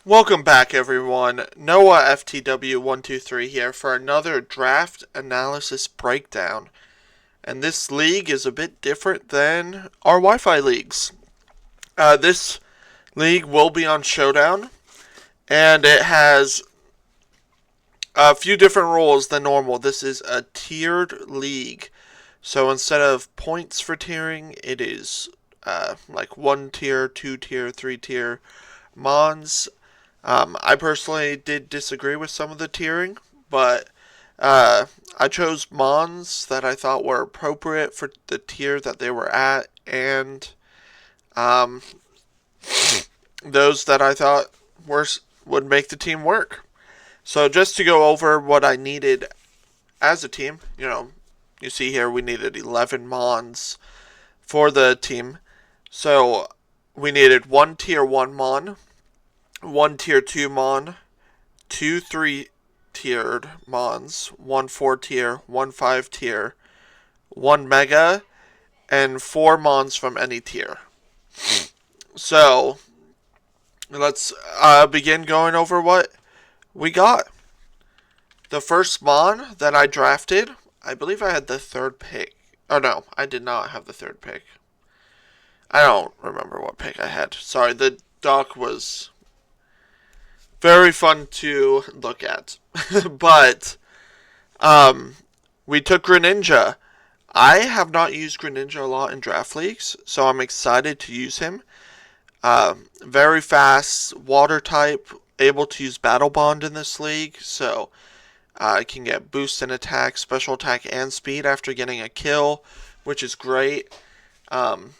Welcome back, everyone. Noah FTW123 here for another draft analysis breakdown. And this league is a bit different than our Wi Fi leagues. This league will be on Showdown, and it has a few different rules than normal. This is a tiered league. So instead of points for tiering, it is like 1 tier, 2 tier, 3 tier Mons. I personally did disagree with some of the tiering, but I chose Mons that I thought were appropriate for the tier that they were at, and um, those that I thought were would make the team work. So just to go over what I needed as a team, you see here we needed 11 Mons for the team. So we needed one tier 1 Mon, one tier 2 Mon, two 3 tiered Mons, one 4 tier, one 5 tier, one Mega, and 4 Mons from any tier. So let's begin going over what we got. The first Mon that I drafted, I believe I had the third pick. Oh no, I did not have the third pick. I don't remember what pick I had. Sorry, the doc was very fun to look at. But we took Greninja. I have not used Greninja a lot in draft leagues, so I'm excited to use him. Very fast, water type, able to use Battle Bond in this league, so I can get boost in attack, special attack, and speed after getting a kill, which is great. Um,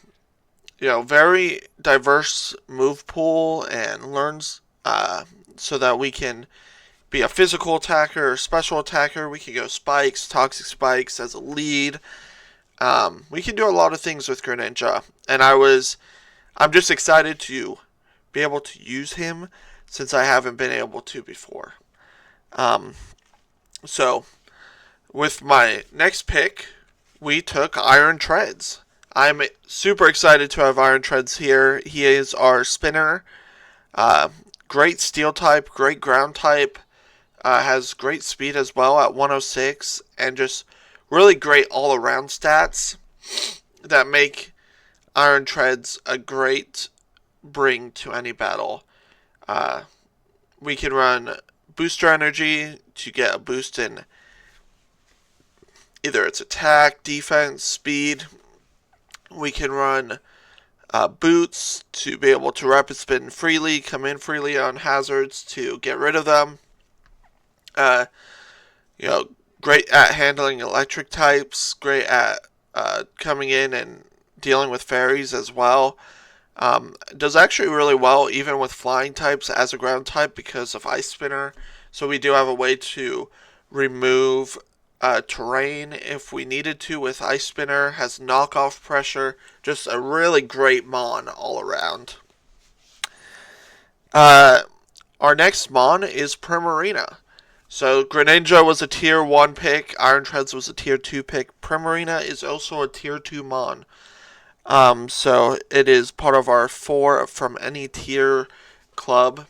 very diverse move pool and learns so that we can be a physical attacker or special attacker. We can go spikes, toxic spikes as a lead. We can do a lot of things with Greninja, and I'm just excited to be able to use him since I haven't been able to before. Um, so with my next pick, we took Iron Treads. I'm super excited to have Iron Treads here. He is our spinner. Uh, Great steel type, great ground type. Has great speed as well at 106, and just really great all around stats that make Iron Treads a great bring to any battle. Uh, we can run Booster Energy to get a boost in either its attack, defense, speed. We can run Boots to be able to rapid spin freely, come in freely on hazards to get rid of them. Uh, you know, great at handling electric types, great at coming in and dealing with fairies as well. Does actually really well even with flying types as a ground type because of Ice Spinner. So we do have a way to remove terrain if we needed to with Ice Spinner. Has knockoff pressure. Just a really great Mon all around. Uh, our next Mon is Primarina. So Greninja was a tier 1 pick, Iron Treads was a tier 2 pick, Primarina is also a tier 2 Mon. So it is part of our 4 from any tier club.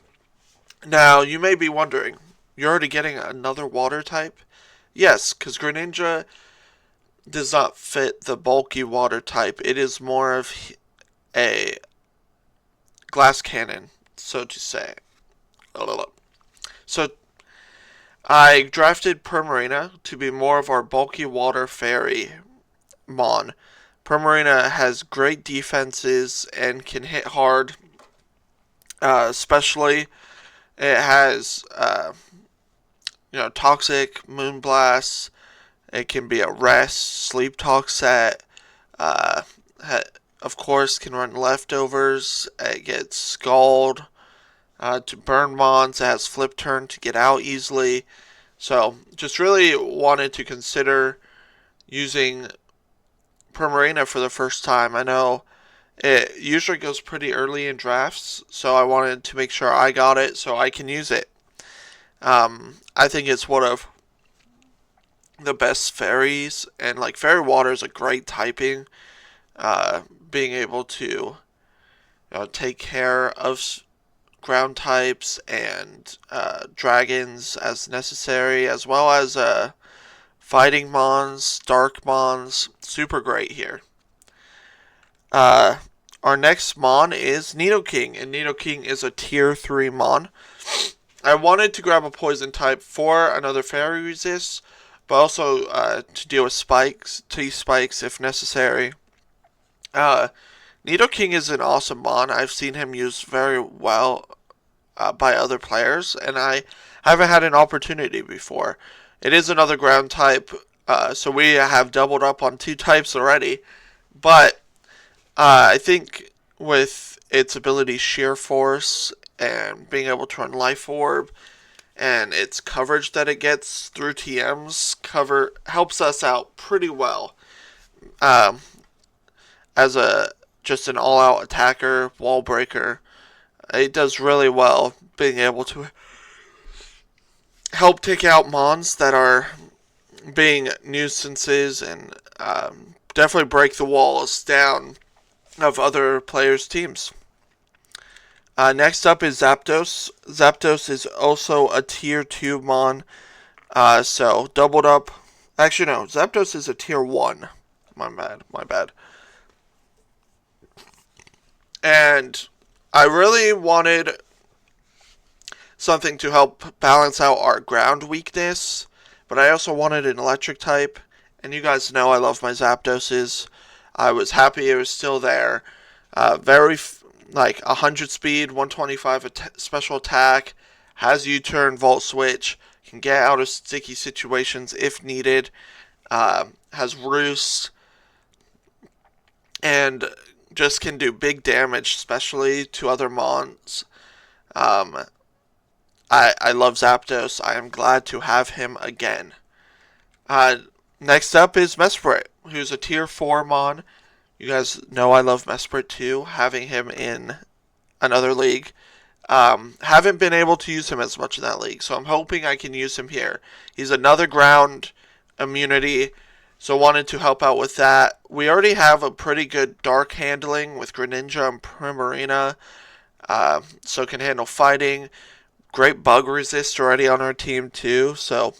Now, you may be wondering, you're already getting another water type? Yes, because Greninja does not fit the bulky water type. It is more of a glass cannon, so to say. So I drafted Primarina to be more of our bulky water fairy Mon. Primarina has great defenses and can hit hard. Especially, it has toxic moonblast. It can be a rest sleep talk set. Uh, of course, can run leftovers. It gets scald to burn mons. It has flip turn to get out easily. So, just really wanted to consider using Primarina for the first time. I know it usually goes pretty early in drafts, so I wanted to make sure I got it so I can use it. I think it's one of the best fairies, and like fairy water is a great typing. Being able to take care of ground types and dragons as necessary, as well as fighting mons, dark mons. Super great here. Our next mon is Nidoking, and Nidoking is a tier 3 mon. I wanted to grab a poison type for another fairy resist, but also to deal with spikes, T-spikes if necessary. Nidoking is an awesome mon. I've seen him used very well by other players, and I haven't had an opportunity before. It is another ground type, so we have doubled up on 2 types already, but I think with its ability Sheer Force and being able to run Life Orb and its coverage that it gets through TMs helps us out pretty well um, as a just an all-out attacker, wall breaker. It does really well being able to help take out mons that are being nuisances and definitely break the walls down of other players' teams. Next up is Zapdos. Zapdos is also a tier 2 mon, so doubled up. Actually, no, Zapdos is a tier 1. My bad. And I really wanted something to help balance out our ground weakness, but I also wanted an electric type, and you guys know I love my Zapdoses. I was happy it was still there. Like 100 speed, 125 special attack, has U-turn, Volt Switch, can get out of sticky situations if needed, has Roost, and just can do big damage, especially to other mons. I love Zapdos. I am glad to have him again. Next up is Mesprit, who's a tier 4 mon. You guys know I love Mesprit too, having him in another league. Haven't been able to use him as much in that league, so I'm hoping I can use him here. He's another ground immunity, so wanted to help out with that. We already have a pretty good dark handling with Greninja and Primarina, so can handle fighting. Great bug resist already on our team too, so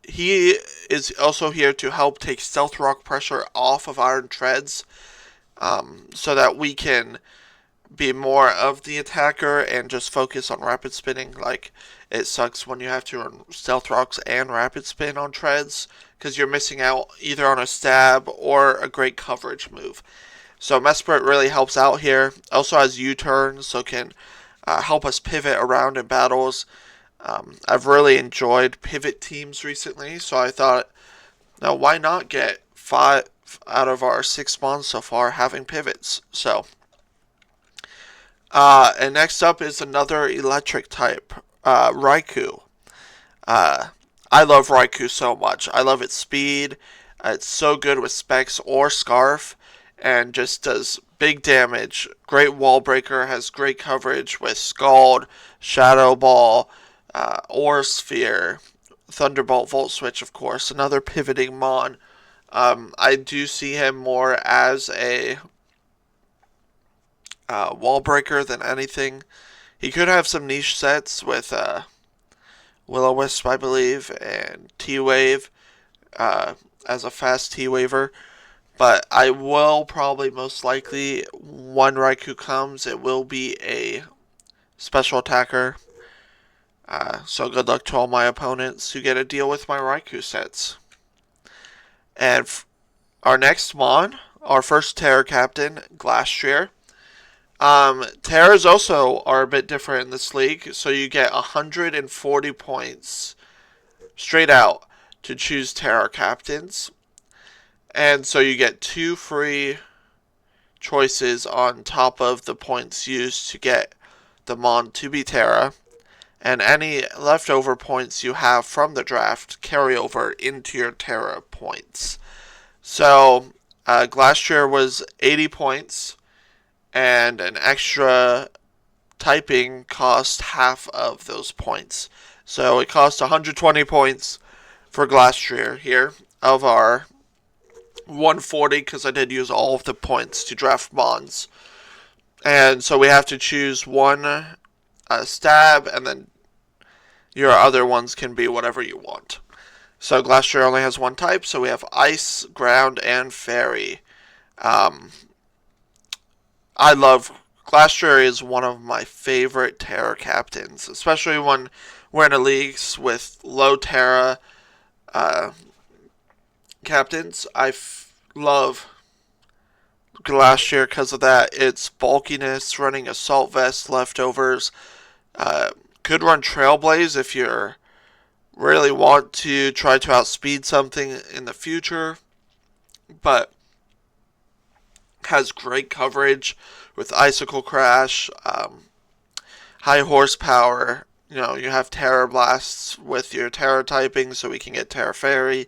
he is also here to help take Stealth Rock pressure off of Iron Treads, so that we can be more of the attacker and just focus on rapid spinning. Like, it sucks when you have to run Stealth Rocks and rapid spin on Treads, because you're missing out either on a stab or a great coverage move. So Mesprit really helps out here. Also has U-turn, so can help us pivot around in battles. I've really enjoyed pivot teams recently, so I thought, now why not get 5 out of our 6 spawns so far having pivots? So, and next up is another electric type, Raikou. I love Raikou so much. I love its speed. It's so good with Specs or Scarf, and just does big damage. Great wall breaker, has great coverage with Scald, Shadow Ball, Aura Sphere, Thunderbolt, Volt Switch, of course. Another pivoting mon. I do see him more as a wall breaker than anything. He could have some niche sets with Will-O-Wisp, I believe, and T-Wave as a fast T-Waver. But I will probably most likely, when Raikou comes, it will be a special attacker. So good luck to all my opponents who get to deal with my Raikou sets. And our next mon, our first Terror Captain, Glastrier. Terrors also are a bit different in this league, so you get 140 points straight out to choose Terror Captains. And so you get 2 free choices on top of the points used to get the mon to be Terra. And any leftover points you have from the draft carry over into your Terra points. So, Glastrier was 80 points, and an extra typing cost half of those points. So it cost 120 points for Glastrier here of our 140, because I did use all of the points to draft mons. And so we have to choose one stab, and then your other ones can be whatever you want. So Glastrier only has one type, so we have Ice, Ground, and Fairy. Um, I love Glastrier is one of my favorite Terra captains, especially when we're in a leagues with low Terra uh, captains. Love Glastrier because of that. Its bulkiness, running Assault Vest, Leftovers. Uh, could run Trailblaze if you really want to try to outspeed something in the future, but has great coverage with Icicle Crash, high horsepower. You know, you have Terror Blasts with your Terror typing, so we can get Terra Fairy.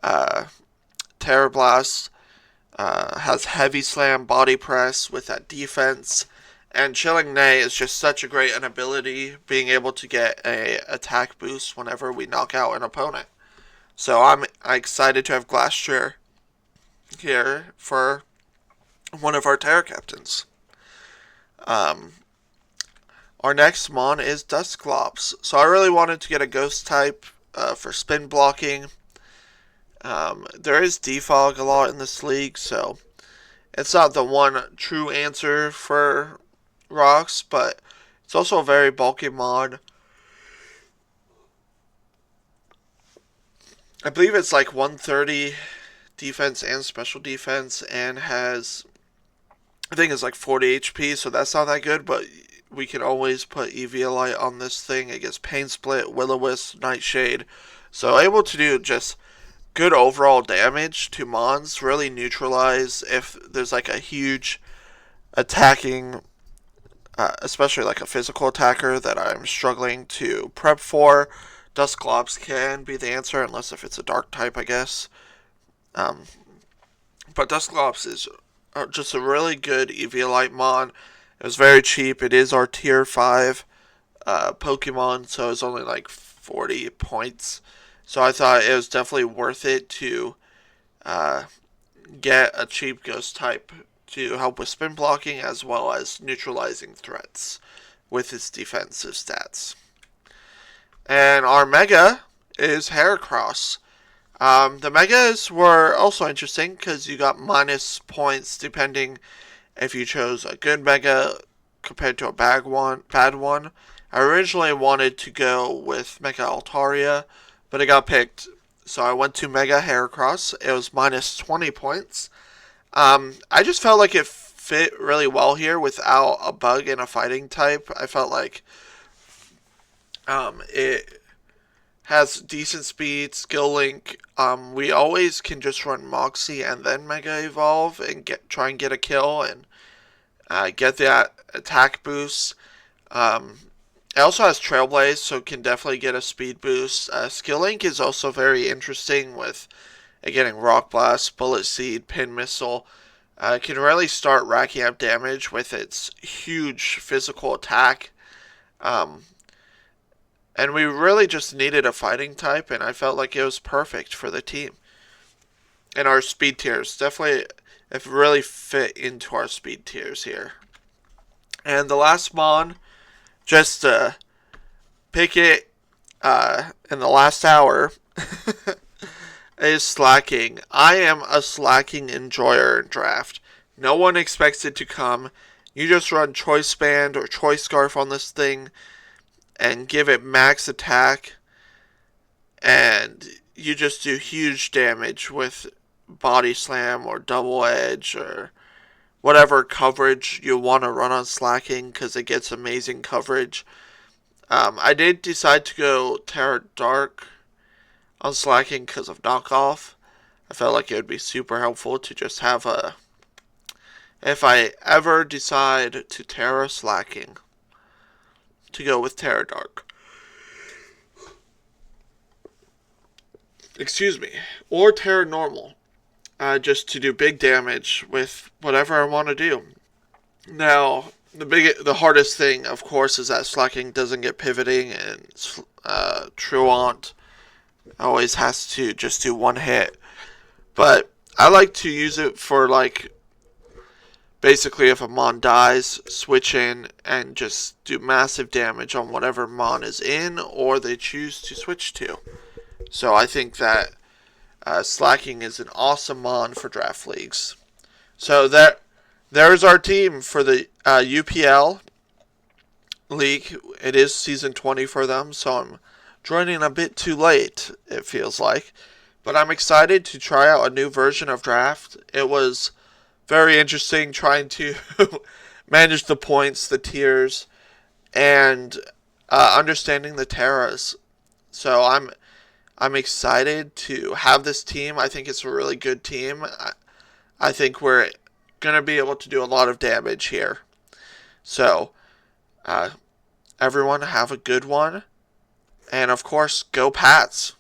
Uh, Terror Blast has Heavy Slam, Body Press with that defense. And Chilling Neigh is just such a great ability, being able to get a attack boost whenever we knock out an opponent. So I'm excited to have Glastrier here for one of our Terra captains. Our next mon is Dusclops. So I really wanted to get a ghost type for spin blocking. There is defog a lot in this league, so it's not the one true answer for rocks, but it's also a very bulky mod. I believe it's like 130 defense and special defense, and has, I think it's like 40 HP, so that's not that good, but we can always put Eviolite on this thing. It gets Pain Split, Will-O-Wisp, Nightshade, so able to do just good overall damage to mons, really neutralize if there's like a huge attacking, especially like a physical attacker that I'm struggling to prep for. Dusclops can be the answer, unless if it's a dark type, I guess. But Dusclops is just a really good Eviolite mon. It was very cheap. It is our tier 5 Pokemon, so it's only like 40 points. So I thought it was definitely worth it to get a cheap ghost type to help with spin blocking as well as neutralizing threats with its defensive stats. And our Mega is Heracross. The Megas were also interesting because you got minus points depending if you chose a good Mega compared to a bad one. I originally wanted to go with Mega Altaria, but it got picked, so I went to Mega Heracross. It was minus 20 points. I just felt like it fit really well here without a bug and a fighting type. I felt like it has decent speed, skill link. We always can just run Moxie and then Mega Evolve and try and get a kill and get that attack boost. It also has Trailblaze, so it can definitely get a speed boost. Skill link is also very interesting with getting Rock Blast, Bullet Seed, Pin Missile. It can really start racking up damage with its huge physical attack. And we really just needed a fighting type, and I felt like it was perfect for the team. And our speed tiers definitely it really fit into our speed tiers here. And the last mon, just to pick it in the last hour, is Slacking. I am a Slacking enjoyer in draft. No one expects it to come. You just run Choice Band or Choice Scarf on this thing and give it max attack, and you just do huge damage with Body Slam or Double Edge or whatever coverage you want to run on Slacking because it gets amazing coverage. I did decide to go Terra Dark on Slacking because of knockoff. I felt like it would be super helpful to just have a, if I ever decide to Terra Slacking, to go with Terra Dark. Excuse me. Or Terra Normal. Just to do big damage with whatever I want to do. Now, the hardest thing, of course, is that Slacking doesn't get pivoting, and Truant always has to just do one hit. But I like to use it for, like, basically if a Mon dies, switch in and just do massive damage on whatever Mon is in or they choose to switch to. So I think that Slacking is an awesome Mon for draft leagues. So there's our team for the UPL league. It is season 20 for them, so I'm joining a bit too late, it feels like. But I'm excited to try out a new version of draft. It was very interesting trying to manage the points, the tiers, and understanding the Terras. So I'm excited to have this team. I think it's a really good team. I think we're gonna be able to do a lot of damage here. So everyone have a good one, and of course, go Pats.